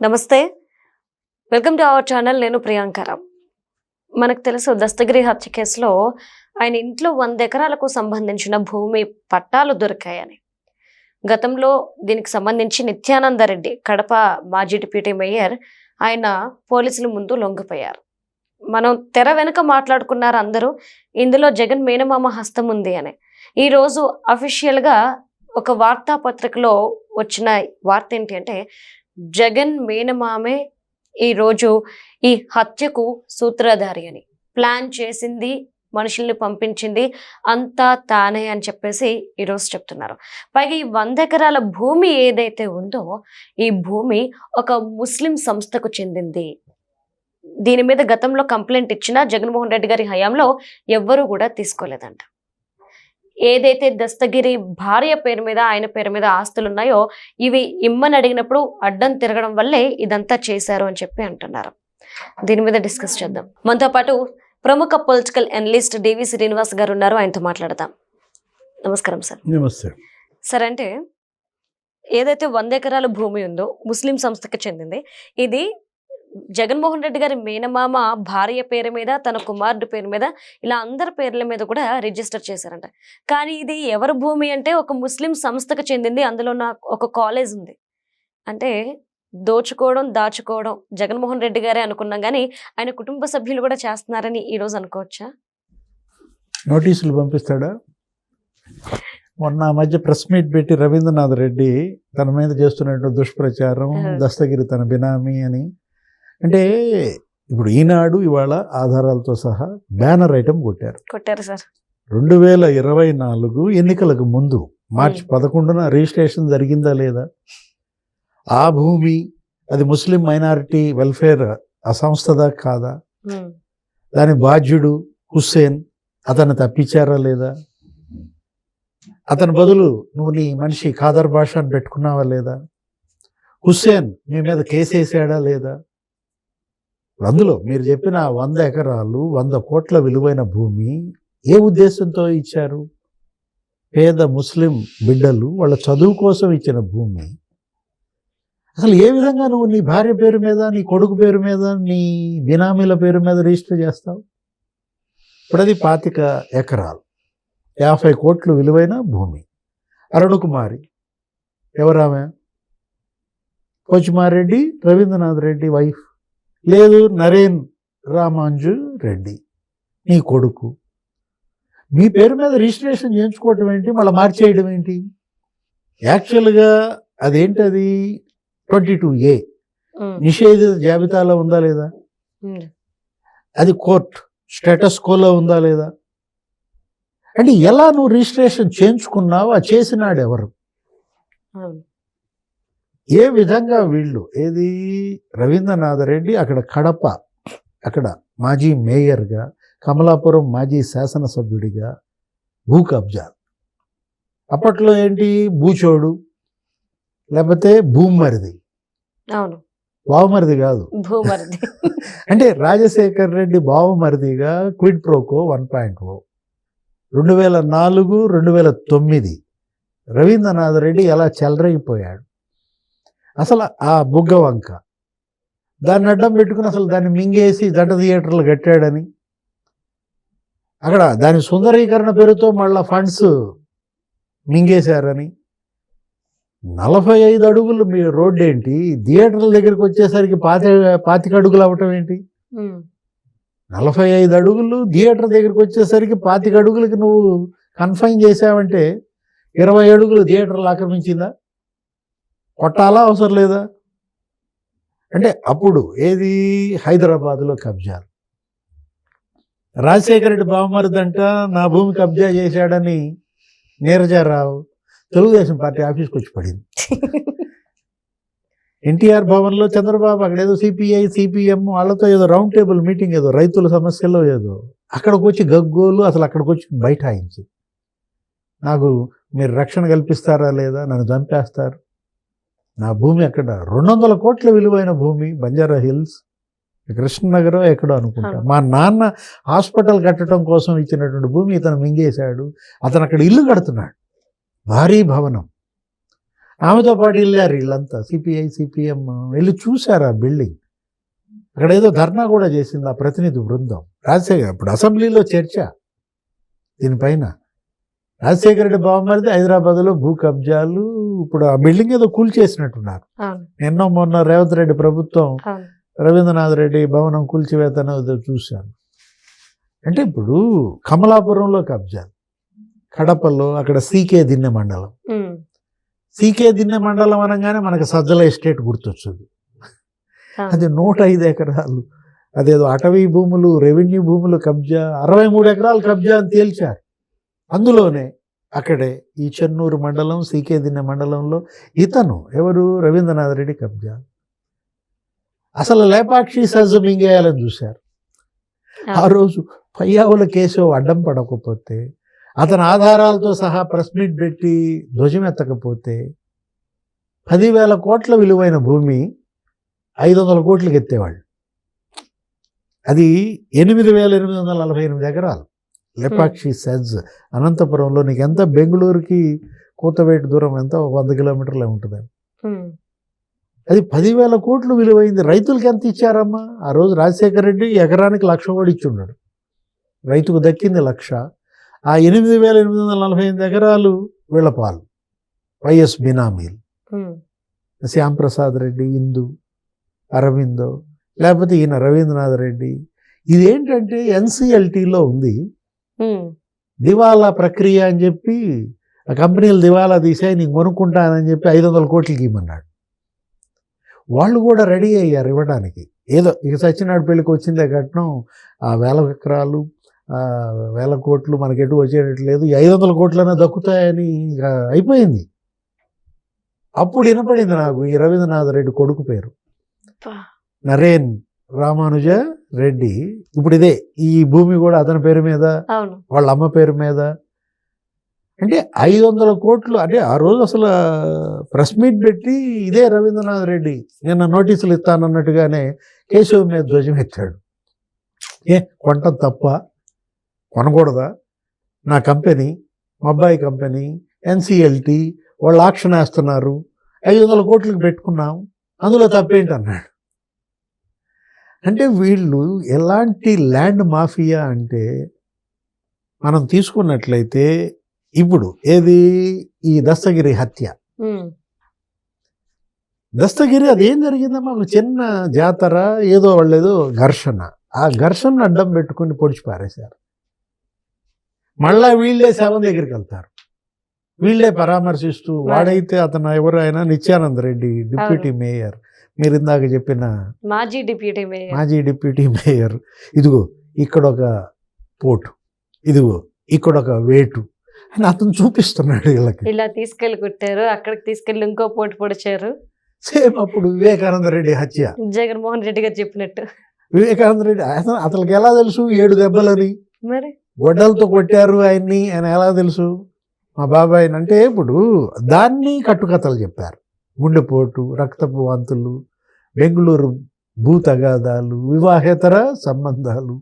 నమస్తే, welcome to our channel. నేను ప్రియాంకరావు. మనకు తెలుసు, దస్తగిరి హత్య కేసులో ఆయన ఇంట్లో 100 ఎకరాలకు సంబంధించిన భూమి పట్టాలు దొరికాయని. గతంలో దీనికి సంబంధించి నిత్యానంద రెడ్డి, కడప మాజీ డిప్యూటీ మేయర్, ఆయన పోలీసుల ముందు లొంగిపోయారు. మనం తెర వెనుక మాట్లాడుకున్నారు అందరూ, ఇందులో జగన్ మేనమామ హస్తం ఉంది అని. ఈరోజు అఫీషియల్గా ఒక వార్తాపత్రికలో వచ్చిన వార్త ఏంటి అంటే, జగన్ మేనమామే ఈరోజు ఈ హత్యకు సూత్రధారి అని, ప్లాన్ చేసింది, మనుషుల్ని పంపించింది అంతా తానే అని చెప్పేసి ఈరోజు చెప్తున్నారు. పైగా ఈ 100 ఎకరాల భూమి ఏదైతే ఉందో, ఈ భూమి ఒక ముస్లిం సంస్థకు చెందింది. దీని మీద గతంలో కంప్లైంట్ ఇచ్చినా జగన్మోహన్ రెడ్డి గారి హయాంలో ఎవ్వరూ కూడా తీసుకోలేదంట. ఏదైతే దస్తగిరి భార్య పేరు మీద, ఆయన పేరు మీద ఆస్తులు ఉన్నాయో, ఇవి ఇమ్మని అడిగినప్పుడు అడ్డం తిరగడం వల్లే ఇదంతా చేశారు అని చెప్పి అంటున్నారు. దీని మీద డిస్కస్ చేద్దాం. మనతో పాటు ప్రముఖ పొలిటికల్ అనలిస్ట్ డివి శ్రీనివాస్ గారు ఉన్నారు, ఆయనతో మాట్లాడదాం. నమస్కారం సార్. నమస్తే సార్. అంటే ఏదైతే 100 ఎకరాల భూమి ఉందో ముస్లిం సంస్థకి చెందింది, ఇది జగన్మోహన్ రెడ్డి గారి మేనమామ భార్య పేరు మీద, తన కుమారుడు పేరు మీద, ఇలా అందరి పేర్ల మీద కూడా రిజిస్టర్ చేశారంట. కానీ ఇది ఎవరి భూమి అంటే ఒక ముస్లిం సంస్థకు చెందింది. అందులో ఒక కాలేజ్ ఉంది. అంటే దోచుకోవడం, దాచుకోవడం జగన్మోహన్ రెడ్డి గారే అనుకున్నాం, కానీ ఆయన కుటుంబ సభ్యులు కూడా చేస్తున్నారని ఈరోజు అనుకోవచ్చా? నోటీసులు పంపిస్తాడా? మొన్న మధ్య ప్రెస్ మీట్ పెట్టి రవీంద్రనాథ్ రెడ్డి తన మీద చేస్తున్నటువంటి దుష్ప్రచారం, దస్తగిరి తన బినామీ అని, అంటే ఇప్పుడు ఈనాడు ఇవాళ ఆధారాలతో సహా బ్యానర్ ఐటమ్ కొట్టారు సార్. 2024 ఎన్నికలకు ముందు మార్చి 11న రిజిస్ట్రేషన్ జరిగిందా లేదా? ఆ భూమి అది ముస్లిం మైనారిటీ వెల్ఫేర్ ఆ సంస్థదా కాదా? దాని బాధ్యుడు హుస్సేన్, అతను తప్పించారా లేదా? అతని బదులు నువ్వు నీ మనిషి ఖాదర్ బాషాని పెట్టుకున్నావా లేదా? హుస్సేన్ మీ మీద కేసు వేసాడా లేదా? అందులో మీరు చెప్పిన 100 ఎకరాలు 100 కోట్ల విలువైన భూమి ఏ ఉద్దేశంతో ఇచ్చారు? పేద ముస్లిం బిడ్డలు వాళ్ళ చదువు కోసం ఇచ్చిన భూమి. అసలు ఏ విధంగా నువ్వు నీ భార్య పేరు మీద, నీ కొడుకు పేరు మీద, నీ బినామీల పేరు మీద రిజిస్టర్ చేస్తావు? ఇప్పుడు అది 25 ఎకరాలు 50 కోట్లు విలువైన భూమి. అరుణకుమారి ఎవరామె? కొచ్చిమారెడ్డి రవీంద్రనాథ్ రెడ్డి వైఫ్. లేదు, నరేన్ రామాంజు రెడ్డి నీ కొడుకు. మీ పేరు మీద రిజిస్ట్రేషన్ చేయించుకోవటం ఏంటి, మళ్ళీ మార్చేయడం ఏంటి? యాక్చువల్గా అదేంటది 22A నిషేధిత జాబితాలో ఉందా లేదా? అది కోర్ట్ స్టేటస్ కోలో ఉందా లేదా? అంటే ఎలా నువ్వు రిజిస్ట్రేషన్ చేయించుకున్నావు? ఆ చేసినాడు ఎవరు? ఏ విధంగా వీళ్ళు, ఏది రవీంద్రనాథ్ రెడ్డి అక్కడ కడప, అక్కడ మాజీ మేయర్గా, కమలాపురం మాజీ శాసనసభ్యుడిగా భూ కబ్జా. అప్పట్లో ఏంటి, భూచోడు లేకపోతే భూమరిది. అవును, బావమరిది కాదు, భూమరిది. అంటే రాజశేఖర్ రెడ్డి బావమరిదిగా క్విడ్ ప్రోకో 1.0. 2004, 2009 రవీంద్రనాథ్ రెడ్డి ఎలా చెలరైపోయాడు. అసలు ఆ బుగ్గ వంక దాన్ని అడ్డం పెట్టుకుని అసలు దాన్ని మింగేసి జంట థియేటర్లు కట్టాడని, అక్కడ దాని సుందరీకరణ పేరుతో మళ్ళా ఫండ్స్ మింగేశారని, 45 అడుగులు మీ రోడ్డు ఏంటి, థియేటర్ల దగ్గరికి వచ్చేసరికి 25 అడుగులు అవ్వటం ఏంటి? 45 అడుగులు థియేటర్ దగ్గరికి వచ్చేసరికి 25 అడుగులకి నువ్వు కన్ఫైన్ చేసావంటే 20 అడుగులు థియేటర్లు ఆక్రమించిందా? కొట్టాలా అవసరం లేదా? అంటే అప్పుడు ఏది హైదరాబాద్లో కబ్జాలు. రాజశేఖర రెడ్డి బావమరిదంట నా భూమి కబ్జా చేశాడని నీరజారావు తెలుగుదేశం పార్టీ ఆఫీస్కి వచ్చి పడింది. ఎన్టీఆర్ భవన్లో చంద్రబాబు అక్కడ ఏదో సిపిఐ సిపిఎం వాళ్ళతో ఏదో రౌండ్ టేబుల్ మీటింగ్, ఏదో రైతుల సమస్యల్లో ఏదో అక్కడికి వచ్చి గగ్గోలు, అసలు అక్కడికి వచ్చి బైఠాయించి నాకు మీరు రక్షణ కల్పిస్తారా లేదా, నన్ను చంపేస్తారు. నా భూమి అక్కడ 200 కోట్ల విలువైన భూమి, బంజారా హిల్స్, కృష్ణనగరం ఎక్కడో అనుకుంటా. మా నాన్న హాస్పిటల్ కట్టడం కోసం ఇచ్చినటువంటి భూమి ఇతను మింగేశాడు. అతను అక్కడ ఇల్లు కడుతున్నాడు, భారీ భవనం. ఆమెతో పాటు వెళ్ళారు వీళ్ళంతా, సిపిఐ సిపిఎం వెళ్ళి చూశారు ఆ బిల్డింగ్. అక్కడ ఏదో ధర్నా కూడా చేసింది ఆ ప్రతినిధి బృందం. రాజశేఖర్ ఇప్పుడు అసెంబ్లీలో చర్చ దీనిపైన. రాజశేఖర రెడ్డి బావమరిది హైదరాబాద్లో భూ కబ్జాలు, ఇప్పుడు ఆ బిల్డింగ్ ఏదో కూల్చేసినట్టున్నారు. నిన్న మొన్న రేవంత్ రెడ్డి ప్రభుత్వం రవీంద్రనాథ్ రెడ్డి భవనం కూల్చివేత అనేది చూశాను. అంటే ఇప్పుడు కమలాపురంలో కబ్జాలు, కడపలో అక్కడ సీకే దిన్నె మండలం. సీకే దిన్నె మండలం అనగానే మనకు సజ్జల ఎస్టేట్ గుర్తొచ్చింది. అది 105 ఎకరాలు, అదేదో అటవీ భూములు, రెవెన్యూ భూములు కబ్జా, 63 ఎకరాలు కబ్జా అని తేల్చారు. అందులోనే అక్కడే ఈ చెన్నూరు మండలం, సీకే దిన్నె మండలంలో ఇతను ఎవరు, రవీంద్రనాథ్ రెడ్డి కబ్జా. అసలు లేపాక్షి సజ్జ మింగేయాలని చూశారు. ఆ రోజు పయ్యావుల కేశవ్ అడ్డం పడకపోతే, అతని ఆధారాలతో సహా ప్రెస్ మీట్ పెట్టి ధ్వజమెత్తకపోతే 10,000 కోట్ల విలువైన భూమి 500 కోట్లకి ఎత్తేవాళ్ళు. అది 8,848 ఎకరాలు లేపాక్షి సెజ్ అనంతపురంలో. నీకు ఎంత, బెంగళూరుకి కూతవేటు దూరం ఎంత, 100 కిలోమీటర్లే ఉంటుంది. అది 10,000 కోట్లు విలువైంది. రైతులకి ఎంత ఇచ్చారమ్మా ఆ రోజు? రాజశేఖర రెడ్డి ఎకరానికి 1,00,000 కూడా ఇచ్చి ఉన్నాడు, రైతుకు దక్కింది 1,00,000. ఆ 8,848 ఎకరాలు వీళ్ళ పాలు, వైఎస్ బినామీలు, శ్యాంప్రసాద్ రెడ్డి, ఇందు, అరవిందో, లేకపోతే ఈయన రవీంద్రనాథ్ రెడ్డి. ఇదేంటంటే ఎన్సిఎల్టీలో ఉంది, దివాలా ప్రక్రియ అని చెప్పి ఆ కంపెనీలు దివాలా తీసాయి, నీకు కొనుక్కుంటానని చెప్పి 500 కోట్లకి ఇవ్వమన్నాడు. వాళ్ళు కూడా రెడీ అయ్యారు ఇవ్వడానికి. ఏదో ఇక సత్యనారాయణ పెళ్ళికి వచ్చిందే కట్నం, ఆ 1,000 ఎకరాలు, 1,000 కోట్లు మనకి ఎటు వచ్చేటట్లేదు, 500 కోట్లైనా దక్కుతాయని ఇక అయిపోయింది. అప్పుడు వినపడింది నాకు ఈ రవీంద్రనాథ్ రెడ్డి కొడుకు పేరు నరేన్ రామానుజ రెడ్డి. ఇప్పుడు ఇదే ఈ భూమి కూడా అతని పేరు మీద, వాళ్ళ అమ్మ పేరు మీద. అంటే 500 కోట్లు. అంటే ఆ రోజు అసలు ప్రెస్ మీట్ పెట్టి ఇదే రవీంద్రనాథ్ రెడ్డి నిన్న నోటీసులు ఇస్తానన్నట్టుగానే కేశవ్ మీద ధ్వజం ఎత్తాడు. కొనటం తప్ప, కొనకూడదా? నా కంపెనీ, మా అబ్బాయి కంపెనీ ఎన్సిఎల్టీ వాళ్ళు ఆక్షన్ వేస్తున్నారు, 500 కోట్లకు పెట్టుకున్నాం, అందులో తప్పేంటి అన్నాడు. అంటే వీళ్ళు ఎలాంటి ల్యాండ్ మాఫియా అంటే, మనం తీసుకున్నట్లయితే ఇప్పుడు ఏది ఈ దస్తగిరి హత్య, దస్తగిరి అదేం జరిగిందమ్మా, ఒక చిన్న జాతర ఏదో వాళ్ళేదో ఘర్షణ, ఆ ఘర్షణ అడ్డం పెట్టుకుని పొడిచి పారేశారు. మళ్ళా వీళ్ళే శవం దగ్గరికి వెళ్తారు, వీళ్ళే పరామర్శిస్తూ. వాడైతే అతను ఎవరు, ఆయన నిత్యానంద్ రెడ్డి, డిప్యూటీ మేయర్, మీరు ఇందాక చెప్పిన మాజీ డిప్యూటీ మేయర్. ఇదిగో ఇక్కడ ఒక పోటు, ఇదిగో ఇక్కడ ఒక వేటు అని అతను చూపిస్తున్నాడు వీళ్ళకి. ఇలా తీసుకెళ్లి కొట్టారు, అక్కడికి తీసుకెళ్లి ఇంకో పోటు పొడిచారు. సేమ్ అప్పుడు వివేకానంద రెడ్డి హత్య, జగన్మోహన్ రెడ్డి గారు చెప్పినట్టు. వివేకానంద రెడ్డి అతనికి ఎలా తెలుసు 7 దెబ్బలని, మరి గొడ్డలతో కొట్టారు ఆయన్ని ఆయన ఎలా తెలుసు? మా బాబాయ్ అంటే ఇప్పుడు దాన్ని కట్టుకథలు చెప్పారు. గుండెపోటు, రక్తపు వాంతులు, బెంగళూరు భూ తగాదాలు, వివాహేతర సంబంధాలు.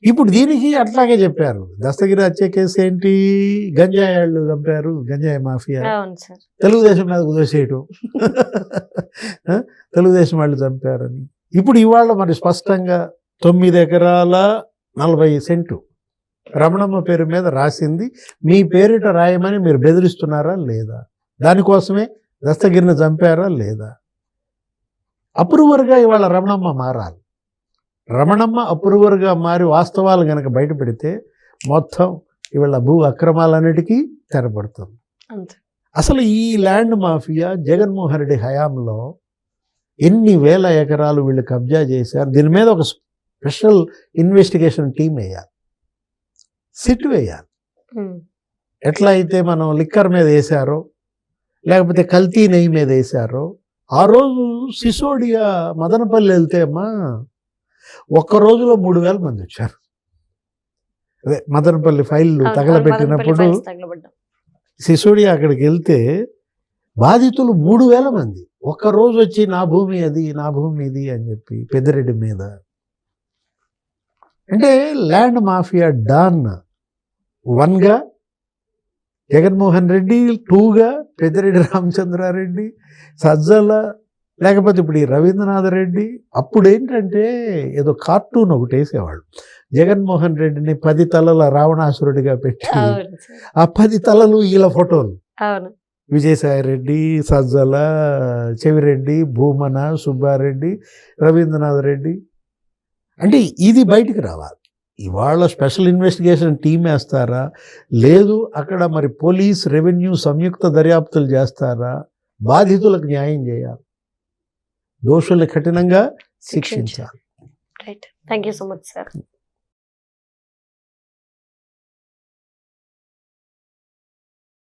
ఇప్పుడు దీనికి అట్లాగే చెప్పారు. దస్తగిరి హత్య కేసు ఏంటి, గంజాయి వాళ్ళు చంపారు, గంజాయి మాఫియా, తెలుగుదేశం మీద కుదోసేయటం, తెలుగుదేశం వాళ్ళు చంపారని. ఇప్పుడు ఇవాళ మరి స్పష్టంగా 9 ఎకరాల 40 సెంటు రమణమ్మ పేరు మీద రాసింది, మీ పేరిట రాయమని మీరు బెదిరిస్తున్నారా లేదా? దానికోసమే దస్తగిరిని చంపారా లేదా? అప్రూవర్గా ఇవాళ రమణమ్మ మారాలి. రమణమ్మ అప్రూవర్గా మారి వాస్తవాలు కనుక బయట పెడితే మొత్తం ఇవాళ భూ అక్రమాలన్నిటికీ తెరపడుతుంది. అసలు ఈ ల్యాండ్ మాఫియా జగన్మోహన్ రెడ్డి హయాంలో ఎన్ని వేల ఎకరాలు వీళ్ళు కబ్జా చేశారు. దీని మీద ఒక స్పెషల్ ఇన్వెస్టిగేషన్ టీం వేయాలి, సిట్ వేయాలి. ఎట్లా అయితే మనం లిక్కర్ మీద వేశారో, లేకపోతే కల్తీ నెయ్యి మీద వేశారో. ఆ రోజు సిసోడియా మదనపల్లి వెళ్తే అమ్మా ఒక్క రోజులో 3,000 మంది వచ్చారు. అదే మదనపల్లి ఫైళ్ళు తగలబెట్టినప్పుడు సిసోడియా అక్కడికి వెళ్తే బాధితులు 3,000 మంది ఒక్క రోజు వచ్చి నా భూమి అది, నా భూమి ఇది అని చెప్పి పెద్దిరెడ్డి మీద. అంటే ల్యాండ్ మాఫియా డాన్ 1గా జగన్మోహన్ రెడ్డి 2గా పెద్దిరెడ్డి రామచంద్రారెడ్డి, సజ్జల, లేకపోతే ఇప్పుడు ఈ రవీంద్రనాథ్ రెడ్డి. అప్పుడు ఏంటంటే ఏదో కార్టూన్ ఒకటి వేసేవాళ్ళు, జగన్మోహన్ రెడ్డిని 10 తలల రావణాసురుడిగా పెట్టి అవును సార్. ఆ 10 తలలు వీళ్ళ ఫోటోలు, అవును. విజయసాయి రెడ్డి, సజ్జల, చెవిరెడ్డి, భూమన, సుబ్బారెడ్డి, రవీంద్రనాథ్ రెడ్డి. అంటే ఇది బయటికి రావాలి. ఇవాళ స్పెషల్ ఇన్వెస్టిగేషన్ టీం వేస్తారా, లేదు అక్కడ మరి పోలీస్ రెవెన్యూ సంయుక్త దర్యాప్తులు చేస్తారా? బాధితులకు న్యాయం చేయాలి, దోషుల్ని కఠినంగా శిక్షించాలి. Right. Thank you so much sir.